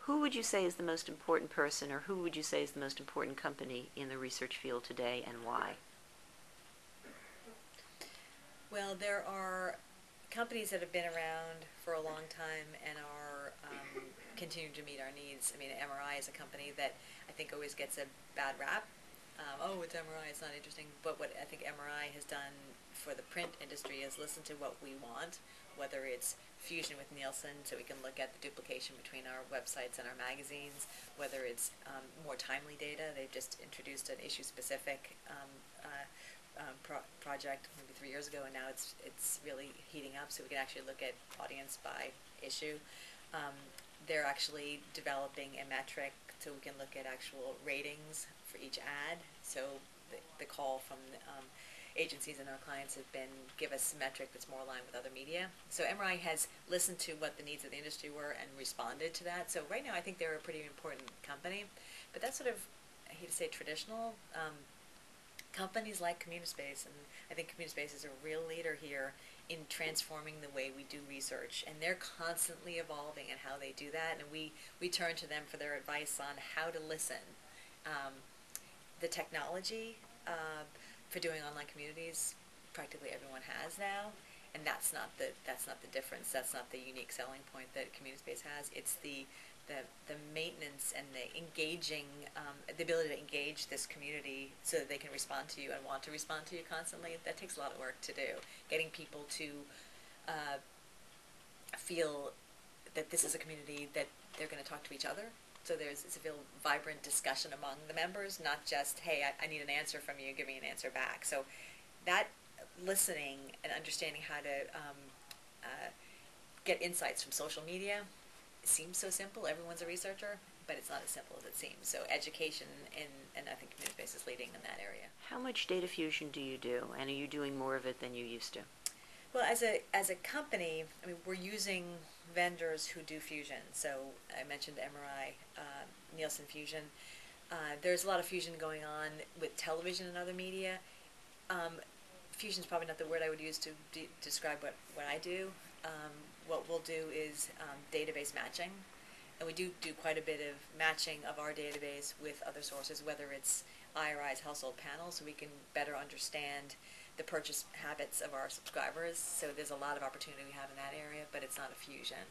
Who would you say is the most important person, or who would you say is the most important company in the research field today, and why? Well, there are companies that have been around for a long time and are continuing to meet our needs. I mean, MRI is a company that I think always gets a bad rap. Oh, it's MRI, it's not interesting. But what I think MRI has done for the print industry is listen to what we want, whether it's fusion with Nielsen, so we can look at the duplication between our websites and our magazines, whether it's more timely data. They've just introduced an issue-specific project maybe 3 years ago, and now it's really heating up, so we can actually look at audience by issue. They're actually developing a metric so we can look at actual ratings for each ad. So the call from agencies and our clients have been, give us a metric that's more aligned with other media. So MRI has listened to what the needs of the industry were and responded to that. So right now I think they're a pretty important company, but that's sort of, I hate to say traditional. Companies like CommuniSpace, and I think CommuniSpace is a real leader here in transforming the way we do research, and they're constantly evolving in how they do that, and we turn to them for their advice on how to listen. The technology for doing online communities, practically everyone has now, and that's not the difference. That's not the unique selling point that CommuniSpace has. It's the maintenance and the engaging, the ability to engage this community so that they can respond to you and want to respond to you constantly. That takes a lot of work to do. Getting people to feel that this is a community that they're going to talk to each other. So it's a real vibrant discussion among the members, not just, hey, I need an answer from you, give me an answer back. So that listening and understanding how to get insights from social media, it seems so simple. Everyone's a researcher, but it's not as simple as it seems. So education, and I think CommuniSpace is leading in that area. How much data fusion do you do, and are you doing more of it than you used to? Well, as a company, I mean, we're using vendors who do fusion. So I mentioned MRI, Nielsen Fusion. There's a lot of fusion going on with television and other media. Fusion is probably not the word I would use to describe what I do. What we'll do is database matching, and we do quite a bit of matching of our database with other sources, whether it's IRI's household panels, so we can better understand the purchase habits of our subscribers. So there's a lot of opportunity we have in that area, but it's not a fusion.